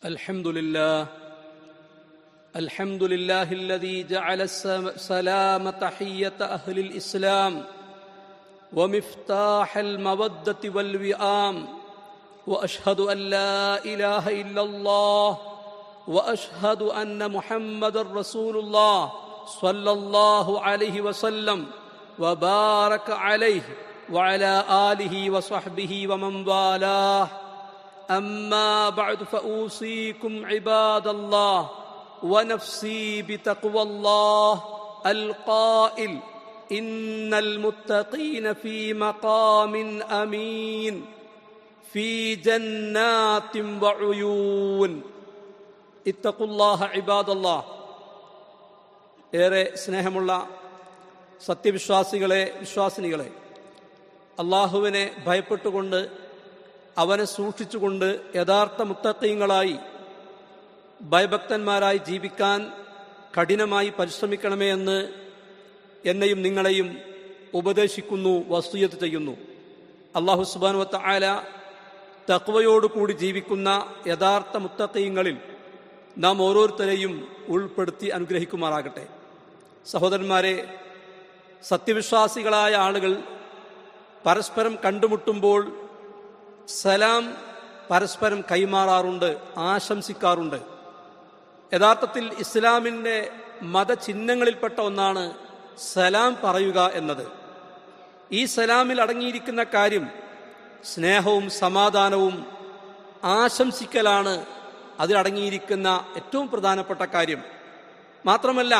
الحمد لله الذي جعل السلام تحية أهل الإسلام ومفتاح المودة والوئام، وأشهد أن لا إله إلا الله وأشهد أن محمد رسول الله صلى الله عليه وسلم وبارك عليه وعلى آله وصحبه ومن والاه. أما بعد فأوصيكم عباد الله ونفسي بتقوى الله القائل: إن المتقين في مقام أمين في جنات وعيون اتقوا الله عباد الله. ഏറെ സ്നേഹമുള്ള സത്യവിശ്വാസികളെ, വിശ്വാസിനികളെ, അള്ളാഹുവിനെ ഭയപ്പെട്ടുകൊണ്ട് അവനെ സൂക്ഷിച്ചുകൊണ്ട് യഥാർത്ഥ മുത്തഖീങ്ങളായി ഭയഭക്തന്മാരായി ജീവിക്കാൻ കഠിനമായി പരിശ്രമിക്കണമേ എന്ന് എന്നെയും നിങ്ങളെയും ഉപദേശിക്കുന്നു, വസിയ്യത്ത് ചെയ്യുന്നു. അല്ലാഹു സുബ്ഹാനഹു വ തആല തഖ്വയോടുകൂടി ജീവിക്കുന്ന യഥാർത്ഥ മുത്തഖീങ്ങളിൽ നാം ഓരോരുത്തരെയും ഉൾപ്പെടുത്തി അനുഗ്രഹിക്കുമാറാകട്ടെ. സഹോദരന്മാരെ, സത്യവിശ്വാസികളായ ആളുകൾ പരസ്പരം കണ്ടുമുട്ടുമ്പോൾ സലാം പരസ്പരം കൈമാറാറുണ്ട്, ആശംസിക്കാറുണ്ട്. യഥാർത്ഥത്തിൽ ഇസ്ലാമിൻ്റെ മതചിഹ്നങ്ങളിൽപ്പെട്ട ഒന്നാണ് സലാം പറയുക എന്നത്. ഈ സലാമിൽ അടങ്ങിയിരിക്കുന്ന കാര്യം സ്നേഹവും സമാധാനവും ആശംസിക്കലാണ് അതിലടങ്ങിയിരിക്കുന്ന ഏറ്റവും പ്രധാനപ്പെട്ട കാര്യം. മാത്രമല്ല,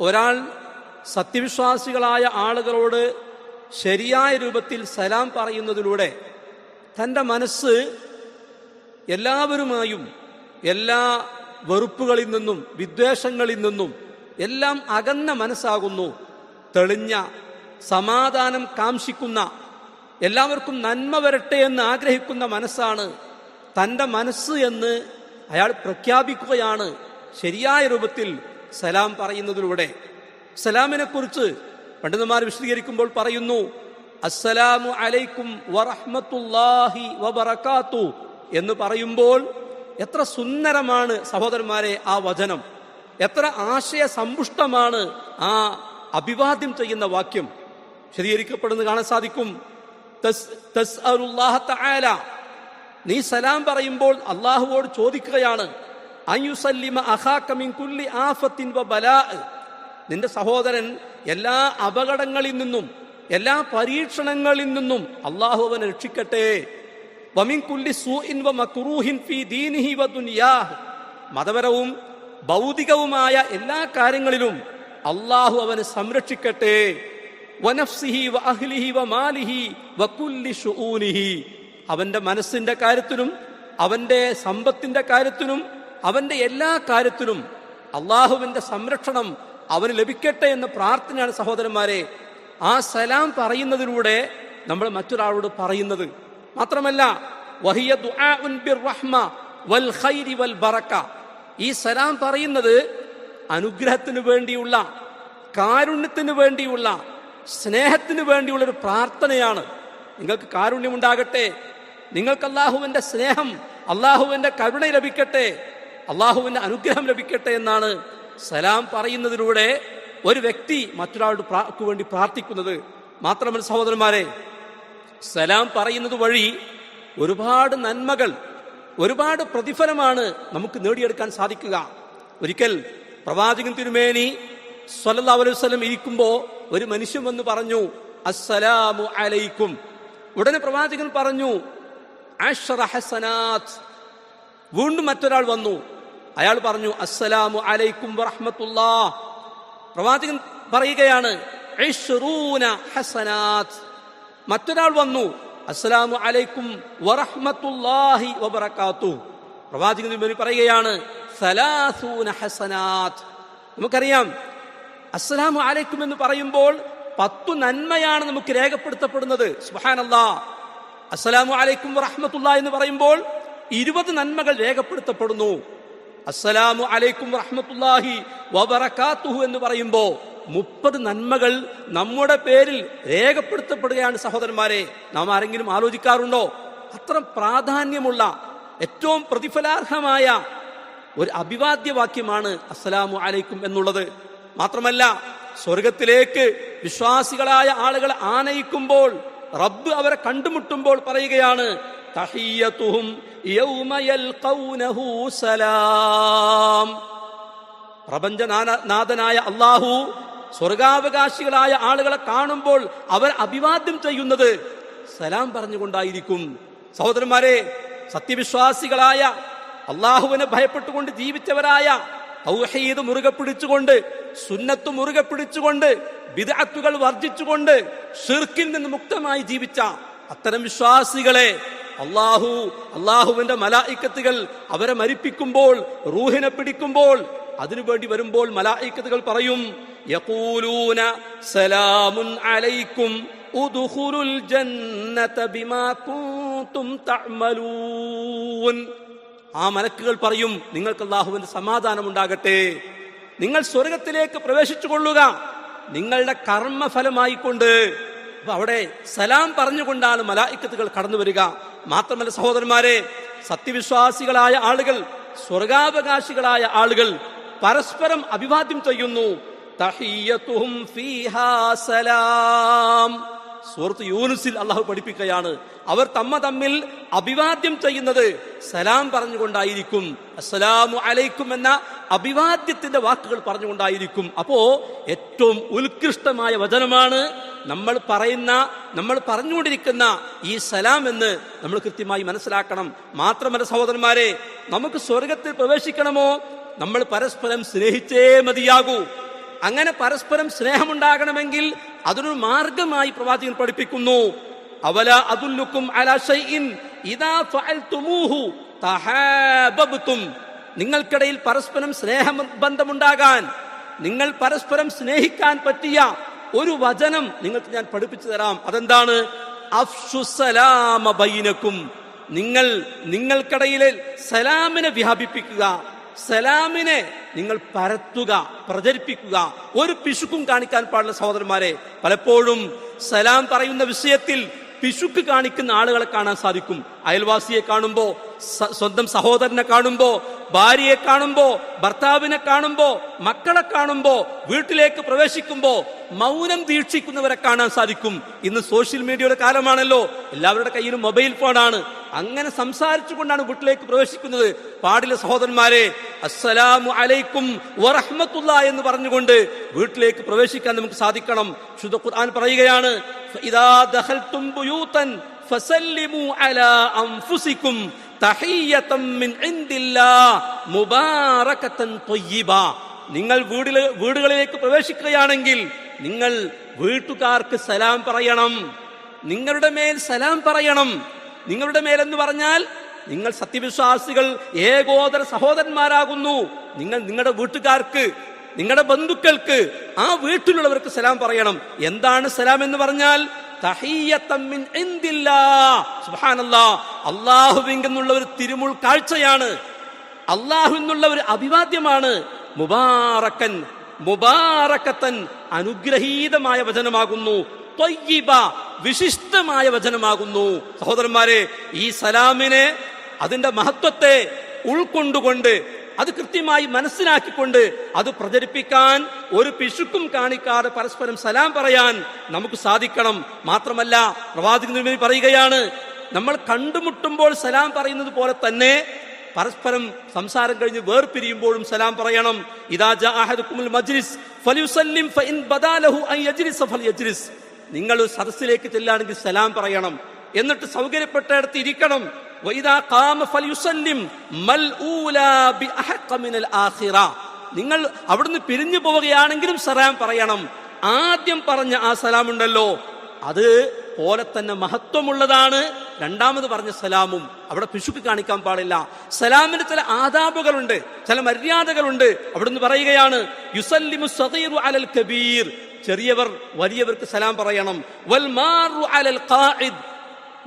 ഒരാൾ സത്യവിശ്വാസികളായ ആളുകളോട് ശരിയായ രൂപത്തിൽ സലാം പറയുന്നതിലൂടെ തൻ്റെ മനസ്സ് എല്ലാവരുമായും എല്ലാ വെറുപ്പുകളിൽ നിന്നും വിദ്വേഷങ്ങളിൽ നിന്നും എല്ലാം അകന്ന മനസ്സാകുന്നു. തെളിഞ്ഞ സമാധാനം കാംക്ഷിക്കുന്ന, എല്ലാവർക്കും നന്മ വരട്ടെ എന്ന് ആഗ്രഹിക്കുന്ന മനസ്സാണ് തൻ്റെ മനസ്സ് എന്ന് അയാൾ പ്രഖ്യാപിക്കുകയാണ് ശരിയായ രൂപത്തിൽ സലാം പറയുന്നതിലൂടെ. സലാമിനെക്കുറിച്ച് പണ്ഡിതന്മാർ വിശദീകരിക്കുമ്പോൾ പറയുന്നു: അസ്സലാമു അലൈക്കും വറഹ്മത്തുള്ളാഹി വബറകാതു എന്ന് പറയുമ്പോൾ എത്ര സുന്ദരമാണ് സഹോദരന്മാരെ ആ വചനം, എത്ര ആശയസമ്പുഷ്ടമാണ് ആ അഭിവാദ്യം ചെയ്യുന്ന വാക്യം. വിശദീകരിക്കപ്പെടുന്നത് കാണാൻ സാധിക്കും. തസ്അലുല്ലാഹ തആല, നീ സലാം പറയുമ്പോൾ അല്ലാഹുവോട് ചോദിക്കുകയാണ്, അൻയുസല്ലിമ അഖാക മിൻ കുല്ലി ആഫത്തിൻ വബലാ, നിന്റെ സഹോദരൻ എല്ലാ അപകടങ്ങളിൽ നിന്നും എല്ലാ പരീക്ഷണങ്ങളിൽ നിന്നും അല്ലാഹു അവനെ രക്ഷിക്കട്ടെ. വമിൻ കുല്ലി സൂഇൻ വമക്റൂഹിൻ ഫീ ദീനിഹി വദുനിയാഹ്, മതപരവും ഭൗതികവുമായ എല്ലാ കാര്യങ്ങളിലും അല്ലാഹു അവനെ സംരക്ഷിക്കട്ടെ. വനഫ്സിഹി വഅഹ്ലിഹി വമാലിഹി വകുല്ലി ശുഊനിഹി, അവന്റെ മനസ്സിന്റെ കാര്യത്തിലും അവന്റെ സമ്പത്തിന്റെ കാര്യത്തിലും അവന്റെ എല്ലാ കാര്യത്തിലും അല്ലാഹുവിന്റെ സംരക്ഷണം അവന് ലഭിക്കട്ടെ എന്ന പ്രാർത്ഥനയാണ് സഹോദരന്മാരെ ആ സലാം പറയുന്നതിലൂടെ നമ്മൾ മറ്റൊരാളോട് പറയുന്നത്. മാത്രമല്ല, വഹിയ ദുആഉൻ ബിർറഹ്മ വൽ ഖൈരി വൽ ബറക, ഈ സലാം പറയുന്നത് അനുഗ്രഹത്തിന് വേണ്ടിയുള്ള, കാരുണ്യത്തിന് വേണ്ടിയുള്ള, സ്നേഹത്തിന് വേണ്ടിയുള്ള ഒരു പ്രാർത്ഥനയാണ്. നിങ്ങൾക്ക് കാരുണ്യമുണ്ടാകട്ടെ, നിങ്ങൾക്ക് അല്ലാഹുവിന്റെ സ്നേഹം, അല്ലാഹുവിന്റെ കരുണ ലഭിക്കട്ടെ, അല്ലാഹുവിന്റെ അനുഗ്രഹം ലഭിക്കട്ടെ എന്നാണ് സലാം പറയുന്നതിലൂടെ ഒരു വ്യക്തി മറ്റൊരാളുടെ വേണ്ടി പ്രാർത്ഥിക്കുന്നത്. മാത്രമല്ല സഹോദരന്മാരെ, സലാം പറയുന്നത് വഴി ഒരുപാട് നന്മകൾ, ഒരുപാട് പ്രതിഫലമാണ് നമുക്ക് നേടിയെടുക്കാൻ സാധിക്കുക. ഒരിക്കൽ പ്രവാചകൻ തിരുമേനി സ്വല്ലല്ലാഹു അലൈഹി വസല്ലം ഇരിക്കുമ്പോൾ ഒരു മനുഷ്യൻ വന്ന് പറഞ്ഞു, അസ്സലാമു അലൈക്കും. ഉടനെ പ്രവാചകൻ പറഞ്ഞു, അശ്റ ഹസനാത്ത്. വീണ്ടും മറ്റൊരാൾ വന്നു, അയാൾ പറഞ്ഞു, അസ്സലാമു അലൈക്കും വറഹ്മത്തുള്ളാഹ്. പ്രവാചകൻ പറയുകയാണ്, ഇശ്റൂന ഹസനാത്ത്. മറ്റൊരാൾ വന്നു, അസ്സലാമു അലൈക്കും വറഹ്മത്തുള്ളാഹി വബറകാതു. പ്രവാചകൻ പറയുകയാണ്, സലാസൂന ഹസനാത്ത്. നമുക്കറിയാം, അസ്സലാമു അലൈക്കും എന്ന് പറയുമ്പോൾ 10 നന്മയാണ് നമുക്ക് രേഖപ്പെടുത്തപ്പെടുന്നത്. സുബ്ഹാനല്ലാഹ്. അസ്സലാമു അലൈക്കും വറഹ്മത്തുള്ളാഹി എന്ന് പറയുമ്പോൾ 20 നന്മകൾ രേഖപ്പെടുത്തപ്പെടുന്നു. അസ്സലാമു അലൈക്കും വറഹ്മത്തുള്ളാഹി വബറകാതുഹു എന്ന് പറയുമ്പോൾ 30 നന്മകൾ നമ്മുടെ പേരിൽ രേഖപ്പെടുത്തപ്പെടുകയാണ്. സഹോദരന്മാരെ, നാം ആരെങ്കിലും ആലോചിക്കാറുണ്ടോ? അത്ര പ്രാധാന്യമുള്ള, ഏറ്റവും പ്രതിഫലാർഹമായ ഒരു അഭിവാദ്യവാക്യമാണ് അസ്സലാമു അലൈക്കും എന്നുള്ളത്. മാത്രമല്ല സ്വർഗത്തിലേക്ക് വിശ്വാസികളായ ആളുകൾ ആനയിക്കുമ്പോൾ, റബ്ബ് അവരെ കണ്ടുമുട്ടുമ്പോൾ പറയുകയാണ്, തഹിയ്യതുഹും യൗമ യൽഖൗനഹു സലാം. പ്രപഞ്ചനാഥനായ അല്ലാഹു സ്വർഗാവകാശികളായ ആളുകളെ കാണുമ്പോൾ അവർ അഭിവാദ്യം ചെയ്യുന്നത് സലാം പറഞ്ഞുകൊണ്ടായിരിക്കും. സഹോദരന്മാരെ, സത്യവിശ്വാസികളായ അള്ളാഹുവിനെ ഭയപ്പെട്ടുകൊണ്ട് ജീവിച്ചവരായ, തൗഹീദ് മുറുകെ പിടിച്ചുകൊണ്ട്, സുന്നത്ത് മുറുകെ പിടിച്ചുകൊണ്ട്, ബിദ്അത്തുകൾ വർജിച്ചുകൊണ്ട്, ഷിർക്കിൽ നിന്ന് മുക്തമായി ജീവിച്ച അത്തരം വിശ്വാസികളെ അള്ളാഹുവിന്റെ മലായിക്കത്തുകൾ അവരെ മരിപ്പിക്കുമ്പോൾ, റൂഹിനെ പിടിക്കുമ്പോൾ, അതിനുവേണ്ടി വരുമ്പോൾ മലായിക്കത്തുകൾ പറയും, യഖൂലൂന സലാമുൻ അലൈക്കും ഉദ്ഖുലുൽ ജന്നത ബിമാ കുൻതും തഅമലൂൻ. ആ മലക്കുകൾ പറയും, നിങ്ങൾക്ക് അല്ലാഹുവിന്റെ സമാധാനം ഉണ്ടാകട്ടെ, നിങ്ങൾ സ്വർഗത്തിലേക്ക് പ്രവേശിച്ചു കൊള്ളുക നിങ്ങളുടെ കർമ്മഫലമായിക്കൊണ്ട്. അപ്പൊ അവിടെ സലാം പറഞ്ഞുകൊണ്ടാണ് മലായിക്കത്തുകൾ കടന്നു വരിക. മാത്രമല്ല സഹോദരന്മാരെ, സത്യവിശ്വാസികളായ ആളുകൾ, സ്വർഗാവകാശികളായ ആളുകൾ പരസ്പരം അഭിവാദ്യം ചെയ്യുന്നു. തഹിയ്യതുഹും ഫീഹാ സലാം. സൂറത്ത് യൂനുസിൽ അള്ളാഹു പഠിപ്പിക്കുകയാണ്, അവർ തമ്മിൽ അഭിവാദ്യം ചെയ്യുന്നത് സലാം പറഞ്ഞുകൊണ്ടായിരിക്കും. അസ്സലാമു അലൈക്കും എന്ന അഭിവാദ്യത്തിന്റെ വാക്കുകൾ പറഞ്ഞുകൊണ്ടായിരിക്കും. അപ്പോ ഏറ്റവും ഉത്കൃഷ്ടമായ വചനമാണ് നമ്മൾ പറഞ്ഞുകൊണ്ടിരിക്കുന്ന ഈ സലാം എന്ന് നമ്മൾ കൃത്യമായി മനസ്സിലാക്കണം. മാത്രമല്ല സഹോദരന്മാരെ, നമുക്ക് സ്വർഗത്തിൽ പ്രവേശിക്കണമോ, നമ്മൾ പരസ്പരം സ്നേഹിച്ചേ മതിയാകൂ. അങ്ങനെ പരസ്പരം സ്നേഹമുണ്ടാകണമെങ്കിൽ അതിനൊരു മാർഗമായി പ്രവാചകൻ പഠിപ്പിക്കുന്നു. അവല അദുല്ലുക്കും അലാ ശൈഇൻ ഇദാ ഫഅൽതുമൂഹു തഹാബബ്തും. നിങ്ങൾക്കിടയിൽ പരസ്പരം സ്നേഹബന്ധമുണ്ടാകാൻ, നിങ്ങൾ പരസ്പരം സ്നേഹിക്കാൻ പറ്റിയ ഒരു വചനം നിങ്ങൾക്ക് ഞാൻ പഠിപ്പിച്ചു തരാം. അതെന്താണ്? അഫ്ശുസ്സലാമ ബൈനക്കും. നിങ്ങൾക്കിടയിലെ സലാമിനെ വ്യാപിപ്പിക്കുക, സലാമിനെ നിങ്ങൾ പരത്തുക, പ്രചരിപ്പിക്കുക. ഒരു പിശുക്കും കാണിക്കാൻ പാടില്ല സഹോദരന്മാരെ. പലപ്പോഴും സലാം പറയുന്ന വിഷയത്തിൽ പിശുക്ക് കാണിക്കുന്ന ആളുകളെ കാണാൻ സാധിക്കും. അയൽവാസിയെ കാണുമ്പോ, സ്വന്തം സഹോദരനെ കാണുമ്പോ, ഭാര്യയെ കാണുമ്പോ, ഭർത്താവിനെ കാണുമ്പോ, മക്കളെ കാണുമ്പോ, വീട്ടിലേക്ക് പ്രവേശിക്കുമ്പോ മൗനം ദീക്ഷിക്കുന്നവരെ കാണാൻ സാധിക്കും. ഇന്ന് സോഷ്യൽ മീഡിയയുടെ കാലമാണല്ലോ, എല്ലാവരുടെ കയ്യിലും മൊബൈൽ ഫോണാണ്. അങ്ങനെ സംസാരിച്ചുകൊണ്ടാണ് വീട്ടിലേക്ക് പ്രവേശിക്കുന്നത്. പാടില്ല സഹോദരന്മാരെ. അസ്സലാമു അലൈക്കും വറഹ്മത്തുള്ളാഹി എന്ന് പറഞ്ഞുകൊണ്ട് വീട്ടിലേക്ക് പ്രവേശിക്കാൻ നമുക്ക് സാധിക്കണം. വിശുദ്ധ ഖുർആൻ പറയുകയാണ്, ഫഇദാ ദഖൽതും ബുയൂതൻ ഫസല്ലിമു അലാ അൻഫുസികും തഹിയ്യതൻ മിൻ ഇൻദില്ലാഹ് മുബാറകതൻ ത്വയ്യിബ. നിങ്ങൾ വീടുകളിലേക്ക് പ്രവേശിക്കുകയാണെങ്കിൽ നിങ്ങൾ വീട്ടുകാർക്ക് സലാം പറയണം, നിങ്ങളുടെ മേൽ സലാം പറയണം. നിങ്ങളുടെ മേലെന്ന് പറഞ്ഞാൽ നിങ്ങൾ സത്യവിശ്വാസികൾ ഏകോദര സഹോദരന്മാരാകുന്നു. നിങ്ങളുടെ വീട്ടുകാർക്ക്, നിങ്ങളുടെ ബന്ധുക്കൾക്ക്, ആ വീട്ടിലുള്ളവർക്ക് സലാം പറയണം. എന്താണ് സലാം എന്ന് പറഞ്ഞാൽ? തഹിയ്യതൻ മിൻ ഇൻദില്ലാഹ്. സുബ്ഹാനല്ലാഹ്, അല്ലാഹുവിങ്കിൽ നിന്നുള്ള ഒരു തിരുമുൾ കാഴ്ചയാണ്, അല്ലാഹുവിൽ നിന്നുള്ള ഒരു അഭിവാദ്യമാണ്. മുബാറകതൻ അനുഗ്രഹീതമായ വചനമാകുന്നു. ത്വയ്യിബ വിശിഷ്ടമായ വചനമാകുന്നു. സഹോദരന്മാരെ, ഈ സലാമിനെ, അതിന്റെ മഹത്വത്തെ ഉൾക്കൊണ്ടുകൊണ്ട്, അത് കൃത്യമായി മനസ്സിലാക്കിക്കൊണ്ട് അത് പ്രചരിപ്പിക്കാൻ, ഒരു പിശുക്കും കാണിക്കാതെ പരസ്പരം സലാം പറയാൻ നമുക്ക് സാധിക്കണം. മാത്രമല്ല പ്രവാചകൻ പറയുകയാണ്, നമ്മൾ കണ്ടുമുട്ടുമ്പോൾ സലാം പറയുന്നത് പോലെ തന്നെ പരസ്പരം സംസാരം കഴിഞ്ഞ് വേർപിരിയുമ്പോഴും സലാം പറയണം. ഇദാ ജാ അഹദുകുമുൽ മജ്ലിസ് ഫലിയുസല്ലിം ഫഇൻ ബദാ ലഹു അൻ യജ്ലിസ ഫൽയജ്ലിസ്. നിങ്ങൾ സദസ്സിലേക്ക് ചെല്ലുകയാണെങ്കിൽ സലാം പറയണം, എന്നിട്ട് സൗകര്യപ്പെട്ടിടത്ത് ഇരിക്കണം. വഇദാ ഖാമ ഫൽയുസല്ലിം മൽഊലാ ബിഅഹഖ മിനൽ ആഖിറ. നിങ്ങൾ അവിടുന്ന് പിരിഞ്ഞു പോവുകയാണെങ്കിലും സലാം പറയണം. ആദ്യം പറഞ്ഞ ആ സലാം ഉണ്ടല്ലോ, അത് പോലെ തന്നെ മഹത്വമുള്ളതാണ് രണ്ടാമത് പറഞ്ഞ സലാമും. അവിടെ പിശുക്ക് കാണിക്കാൻ പാടില്ല. സലാമിന് ചില ആദാബുകളുണ്ട്, ചില മര്യാദകളുണ്ട്. അവിടുന്ന് പറയുകയാണ്, യുസല്ലിമു സഗീറു അലൽ കബീർ. ചെറിയവർ വലിയവർക്ക് സലാം പറയണം. വൽ മാറു അലൽ ഖാഇദ്.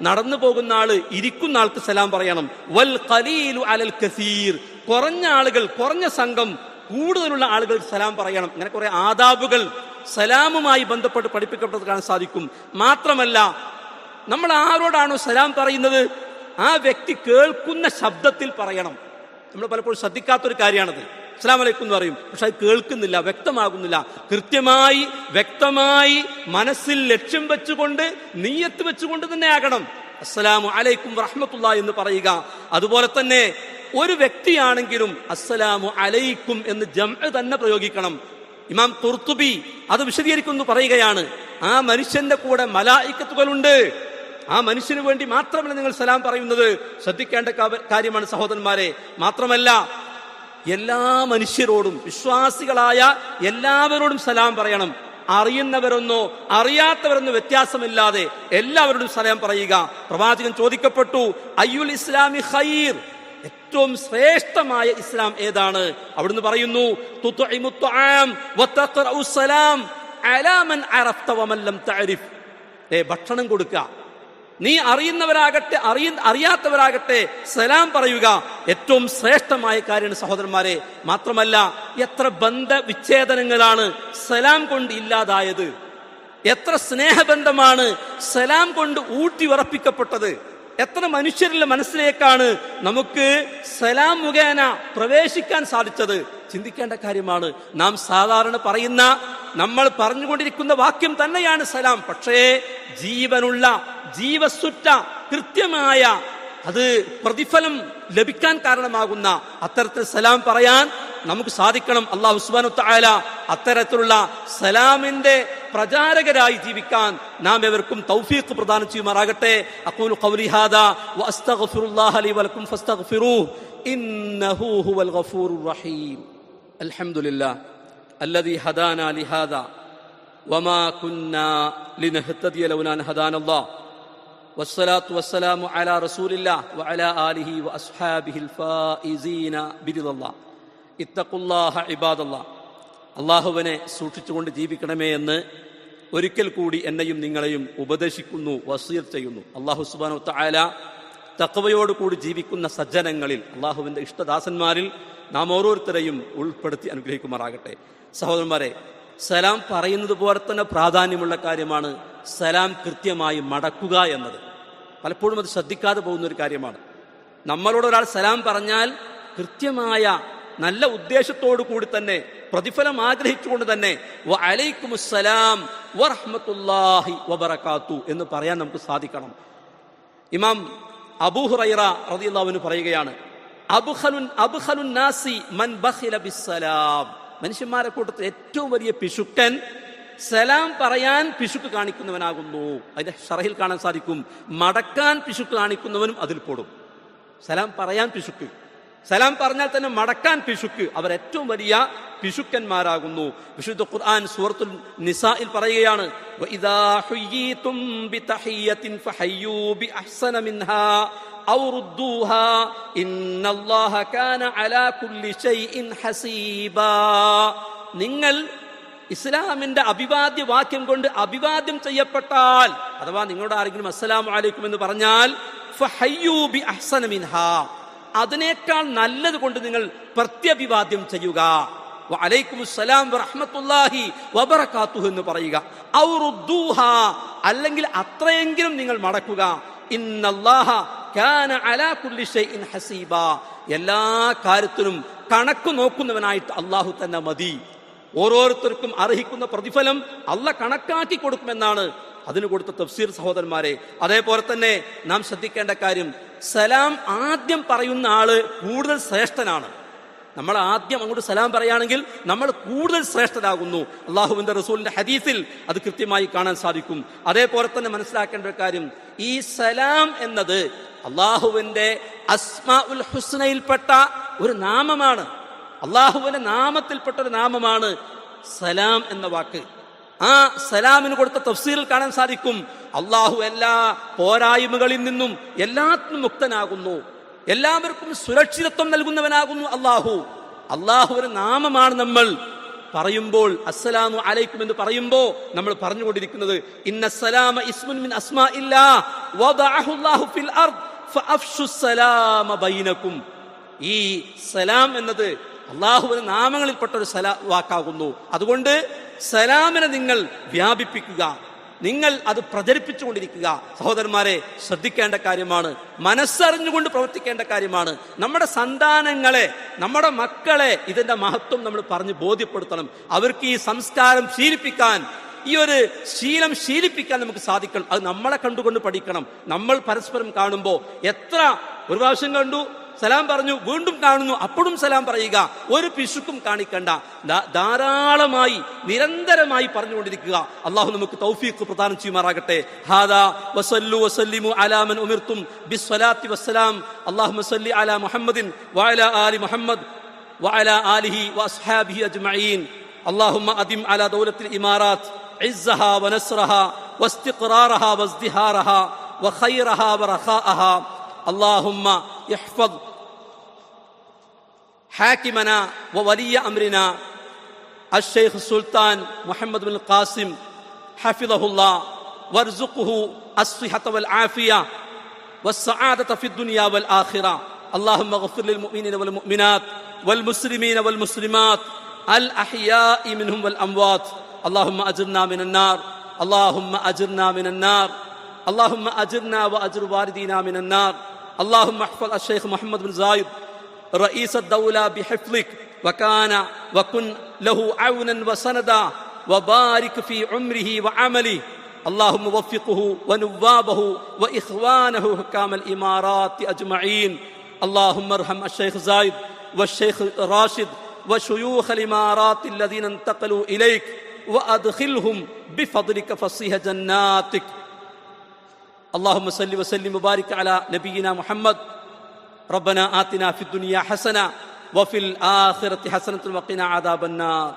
നടന്നു പോകുന്ന ആള് ഇരിക്കുന്ന ആൾക്ക് സലാം പറയണം. വൽ ഖലീലു അലൽ കസീർ. കുറഞ്ഞ ആളുകൾ, കുറഞ്ഞ സംഘം, കൂടുതലുള്ള ആളുകൾ സലാം പറയണം. അങ്ങനെ കുറെ ആദാബുകൾ സലാമുമായി ബന്ധപ്പെട്ട് പഠിപ്പിക്കപ്പെട്ടത് കാണാൻ സാധിക്കും. മാത്രമല്ല, നമ്മൾ ആരോടാണോ സലാം പറയുന്നത് ആ വ്യക്തി കേൾക്കുന്ന ശബ്ദത്തിൽ പറയണം. നമ്മൾ പലപ്പോഴും ശ്രദ്ധിക്കാത്തൊരു കാര്യമാണത്. അസ്സലാമു അലൈക്കും എന്ന് പറയും, പക്ഷെ അത് കേൾക്കുന്നില്ല, വ്യക്തമാകുന്നില്ല. കൃത്യമായി വ്യക്തമായി മനസ്സിൽ ലക്ഷ്യം വെച്ചുകൊണ്ട് നിയ്യത്ത് വെച്ചുകൊണ്ട് തന്നെ ആകണം അസ്സലാമു അലൈക്കും വറഹ്മത്തുള്ളാഹി എന്ന് പറയുക. അതുപോലെ തന്നെ ഒരു വ്യക്തിയാണെങ്കിലും അസ്സലാമു അലൈക്കും എന്ന് ജംഅ് തന്നെ പ്രയോഗിക്കണം. ഇമാം ഖുർത്തുബി അത് വിശദീകരിക്കുന്നു, പറയുകയാണ്, ആ മനുഷ്യന്റെ കൂടെ മലായിക്കത്തുകളുണ്ട്. ആ മനുഷ്യന് വേണ്ടി മാത്രമല്ല നിങ്ങൾ സലാം പറയുന്നത്. ശ്രദ്ധിക്കേണ്ട കാര്യമാണ് സഹോദരന്മാരെ. മാത്രമല്ല എല്ലാ മനുഷ്യരോടും, വിശ്വാസികളായ എല്ലാവരോടും സലാം പറയണം. അറിയുന്നവരെന്നോ അറിയാത്തവരെന്നോ വ്യത്യാസമില്ലാതെ എല്ലാവരോടും സലാം പറയുക. പ്രവാചകൻ ചോദിക്കപ്പെട്ടു, അയ്യുൽ ഇസ്ലാമി ഖൈർ, ഏറ്റവും ശ്രേഷ്ഠമായ ഇസ്ലാം ഏതാണ്? അവിടുന്ന് പറയുന്നു, തുത്ഇമു ത്വആം വതഖറഉ സലാം അലാ മൻ അറഫ്ത വമൻ ലം തഅരിഫ്. ഭക്ഷണം കൊടുക്കുക, നീ അറിയുന്നവരാകട്ടെ അറിയാത്തവരാകട്ടെ സലാം പറയുക ഏറ്റവും ശ്രേഷ്ഠമായ കാര്യമാണ് സഹോദരന്മാരെ. മാത്രമല്ല എത്ര ബന്ധവിച്ഛേദനങ്ങളാണ് സലാം കൊണ്ട് ഇല്ലാതായത്, എത്ര സ്നേഹബന്ധമാണ് സലാം കൊണ്ട് ഊട്ടി ഉറപ്പിക്കപ്പെട്ടത്, എത്ര മനുഷ്യരുടെ മനസ്സിലേക്കാണ് നമുക്ക് സലാം മുഖേന പ്രവേശിക്കാൻ സാധിച്ചത്. ചിന്തിക്കേണ്ട കാര്യമാണ്. നാം സാധാരണ പറയുന്ന, നമ്മൾ പറഞ്ഞുകൊണ്ടിരിക്കുന്ന വാക്യം തന്നെയാണ് സലാം. പക്ഷേ ജീവനുള്ള, ജീവസുറ്റ, കൃത്യമായ, അത് പ്രതിഫലം ലഭിക്കാൻ കാരണമാകുന്ന അത്തരത്തിൽ സലാം പറയാൻ നമുക്ക് സാധിക്കണം. അല്ലാഹു സുബ്ഹാനഹു വതആല അത്തരത്തിലുള്ള സലാമിന്റെ പ്രചാരകരായി ജീവിക്കാൻ നാം എവർക്കും തൗഫീഖ് പ്രദാനം ചെയ്യുമാറാകട്ടെ. അഖൂലു ഖൗലി ഹാദാ വഅസ്തഗ്ഫിറുല്ലാഹ ലി വലക്കും ഫസ്തഗ്ഫിറൂഹു ഇന്നഹു ഹുവൽ ഗഫൂറുർ റഹീം. അൽഹംദുലില്ലാഹ് അല്ലദീ ഹദാനാ ലിഹാദാ വമാ കുന്നാ ലിനഹ്തദിയ ലൗലാ അൻ ഹദാനല്ലാഹ് വസ്സലാത്തു വസ്സലാമു അലാ റസൂലില്ലാഹ് വഅലാ ആലിഹി വഅസ്ഹാബിഹിൽ ഫായിസീന ബിരിദല്ലാഹ്. ഇത്തഖുല്ലാഹ ഇബാദല്ലാഹ്. അല്ലാഹുവിനെ സൂക്ഷിച്ചുകൊണ്ട് ജീവിക്കണമേ എന്ന് ഒരിക്കൽ കൂടി എന്നെയും നിങ്ങളെയും ഉപദേശിക്കുന്നു, വസിയത്ത് ചെയ്യുന്നു. അല്ലാഹു സുബ്ഹാനഹു വതആല തഖ്വയോട് കൂടി ജീവിക്കുന്ന സജ്ജനങ്ങളിൽ, അല്ലാഹുവിന്റെ ഇഷ്ടദാസന്മാരിൽ നാം ഓരോരുത്തരെയും ഉൾപ്പെടുത്തി അനുഗ്രഹിക്കുമാറാകട്ടെ. സഹോദരന്മാരെ, സലാം പറയുന്നത് പോലെ തന്നെ പ്രാധാന്യമുള്ള കാര്യമാണ് സലാം കൃത്യമായി മടക്കുക എന്നത്. പലപ്പോഴും അത് ശ്രദ്ധിക്കാതെ പോകുന്ന ഒരു കാര്യമാണ്. നമ്മളോട് ഒരാൾ സലാം പറഞ്ഞാൽ കൃത്യമായ നല്ല ഉദ്ദേശത്തോടു കൂടി തന്നെ, പ്രതിഫലം ആഗ്രഹിച്ചുകൊണ്ട് തന്നെ വഅലൈക്കുമുസ്സലാം വറഹ്മത്തുള്ളാഹി വബറകാത്തു എന്ന് പറയാൻ നമുക്ക് സാധിക്കണം. ഇമാം അബൂ ഹുറൈറ റളിയല്ലാഹു അൻഹു പറയുകയാണ്, അബ്ഖലുൻ നാസി മൻ ബഖില ബിസ്സലാം. മനുഷ്യന്മാരെ കൂട്ടത്തിൽ ഏറ്റവും വലിയ പിശുക്കൻ സലാം പറയാൻ പിശുക്ക് കാണിക്കുന്നവനാകുന്നു. അതിന്റെ ഷറഹിൽ കാണാൻ സാധിക്കും, മടക്കാൻ പിശുക്ക് കാണിക്കുന്നവനും അതിൽ പെടും. സലാം പറയാൻ പിശുക്ക്, സലാം പറഞ്ഞാൽ തന്നെ മടക്കാൻ പിശുക്ക്, അവർ ഏറ്റവും വലിയ പിശുക്കന്മാരാകുന്നു. വിശുദ്ധ ഖുർആൻ സൂറത്തുൽ നിസായിൽ പറയുകയാണ്, വഇദാ ഹുയ്യീതും ബിതഹിയ്യത്തിൻ ഫഹയ്യൂ ബിഅഹ്സന മിൻഹാ ഔ റുദ്ദൂഹാ ഇന്നല്ലാഹ കാന അലാ കുല്ലി ശൈഇൻ ഹസീബാ. നിങ്ങൾ ഇസ്ലാമിന്റെ അഭിവാദ്യ വാക്യം കൊണ്ട് അഭിവാദ്യം ചെയ്യപ്പെട്ടാൽ, അഥവാ നിങ്ങളോട് ആരെങ്കിലും അസ്സലാമു അലൈക്കും എന്ന് പറഞ്ഞാൽ, ഫഹയ്യൂ ബിഅഹ്സന മിൻഹാ, അതിനേക്കാൾ നല്ലത് കൊണ്ട് നിങ്ങൾ പ്രത്യഭിവാദ്യം ചെയ്യുക. വഅലൈക്കുമുസ്സലാം വറഹ്മത്തുള്ളാഹി വബറകാതുഹു എന്ന് പറയുക. ഔ റുദ്ദൂഹാ, അല്ലെങ്കിൽ അത്രയെങ്കിലും നിങ്ങൾ മടക്കുക. ഇന്നല്ലാഹ കാന അലാ കുല്ലി ശൈഇൻ ഹസീബാ, എല്ലാ കാര്യത്തിനും കണക്ക് നോക്കുന്നവനായിട്ട് അല്ലാഹു തന്നെ മതി. ഓരോരുത്തർക്കും അർഹിക്കുന്ന പ്രതിഫലം അല്ലാഹ് കണക്കാക്കി കൊടുക്കുമെന്നാണ് അതിന് കൊടുത്ത തഫ്സീർ സഹോദരന്മാരെ. അതേപോലെ തന്നെ നാം ശ്രദ്ധിക്കേണ്ട കാര്യം, സലാം ആദ്യം പറയുന്ന ആള് കൂടുതൽ ശ്രേഷ്ഠനാണ്. നമ്മൾ ആദ്യം അങ്ങോട്ട് സലാം പറയുകയാണെങ്കിൽ നമ്മൾ കൂടുതൽ ശ്രേഷ്ഠരാകുന്നു. അള്ളാഹുവിന്റെ റസൂലിന്റെ ഹദീസിൽ അത് കൃത്യമായി കാണാൻ സാധിക്കും. അതേപോലെ തന്നെ മനസ്സിലാക്കേണ്ട ഒരു കാര്യം, ഈ സലാം എന്നത് അള്ളാഹുവിന്റെ അസ്മാഉൽ ഹുസ്നയിൽപ്പെട്ട ഒരു നാമമാണ്. അള്ളാഹുവിന്റെ നാമത്തിൽപ്പെട്ട ഒരു നാമമാണ് സലാം എന്ന വാക്ക്. ആ സലാമിന് കൊടുത്ത തഫ്സീറിൽ കാണാൻ സാധിക്കും, അള്ളാഹു എല്ലാ പോരായ്മകളിൽ നിന്നും എല്ലാത്തിനും മുക്തനാകുന്നു, എല്ലാവർക്കും സുരക്ഷിതത്വം നൽകുന്നവനാകുന്നു അള്ളാഹു. അള്ളാഹുവിന്റെ നാമമാണ് നമ്മൾ പറയുമ്പോൾ, അസ്സലാമു അലൈക്കും എന്ന് പറയുമ്പോൾ നമ്മൾ പറഞ്ഞുകൊണ്ടിരിക്കുന്നത് ഇന്നസ്സലാമ ഇസ്മുൻ മിൻ അസ്മാഇല്ലാഹ് വദഅഹു അല്ലാഹു ഫിൽ അർദ് ഫഅഫ്ശുസ്സലാമ ബൈനകും. ഈ സലാം എന്നത് അള്ളാഹുവിന്റെ നാമങ്ങളിൽപ്പെട്ട ഒരു വാക്കാകുന്നു. അതുകൊണ്ട് സലാമിനെ നിങ്ങൾ വ്യാപിപ്പിക്കുക. നിങ്ങൾ അത് പ്രചരിപ്പിച്ചുകൊണ്ടിരിക്കുക. സഹോദരന്മാരെ, ശ്രദ്ധിക്കേണ്ട കാര്യമാണ്, മനസ്സറിഞ്ഞുകൊണ്ട് പ്രവർത്തിക്കേണ്ട കാര്യമാണ്. നമ്മുടെ സന്താനങ്ങളെ, നമ്മുടെ മക്കളെ ഇതിന്റെ മഹത്വം നമ്മൾ പറഞ്ഞ് ബോധ്യപ്പെടുത്തണം. അവർക്ക് ഈ സംസ്കാരം ശീലിപ്പിക്കാൻ, ഈ ഒരു ശീലം ശീലിപ്പിക്കാൻ നമുക്ക് സാധിക്കണം. അത് നമ്മളെ കണ്ടുകൊണ്ട് പഠിക്കണം. നമ്മൾ പരസ്പരം കാണുമ്പോൾ ഒരു പ്രാവശ്യം കണ്ടു, സലാം പറഞ്ഞു, വീണ്ടും കാണുന്നു, അപ്പോഴും സലാം പറയുക. ഒരു പിശുക്കും കാണിക്കണ്ട, ധാരാളമായി നിരന്തരമായി പറഞ്ഞുകൊണ്ടിരിക്കുക. അള്ളാഹു നമുക്ക് തൗഫീഖ് പ്രദാനം ചെയ്യുമാറാകട്ടെ. ഹാദാ വസല്ലു വസല്ലിമു അലാ മൻ ഉമിർതും ബിസ്സലാത്തി വസ്സലാം. അല്ലാഹുമ്മ സല്ലി അലാ മുഹമ്മദിൻ വഅലാ ആലി മുഹമ്മദ് വഅലാ ആലിഹി വഅസ്ഹാബിഹി അജ്മഈൻ. അല്ലാഹുമ്മ അദിം അലാ ദൗലത്തിൽ ഇമാറാത്ത് ഇസ്സഹാ വനസ്റഹാ വസ്തിഖ്റാറഹാ വസ്ദിഹാറഹാ വഖൈറഹാ വറഖാഅഹാ. اللهم احفظ حاكمنا وولي أمرنا الشيخ السلطان محمد بن القاسم حفظه الله وارزقه الصحة والعافية والسعادة في الدنيا والآخرة. اللهم اغفر للمؤمنين والمؤمنات والمسلمين والمسلمات الأحياء منهم والأموات. اللهم أجرنا من النار، اللهم أجرنا من النار، اللهم أجرنا وأجر والدينا من النار. اللهم احفظ الشيخ محمد بن زايد رئيس الدولة بحفظك وكن له عونا وسندا وبارك في عمره وعمله. اللهم وفقه ونوابه وإخوانه حكام الإمارات أجمعين. اللهم ارحم الشيخ زايد والشيخ راشد وشيوخ الإمارات الذين انتقلوا إليك وأدخلهم بفضلك فصيح جناتك. اللهم صل وسلم وبارك على نبينا محمد. ربنا آتنا في الدنيا حسنة وفي الآخرة حسنة وقنا عذاب النار.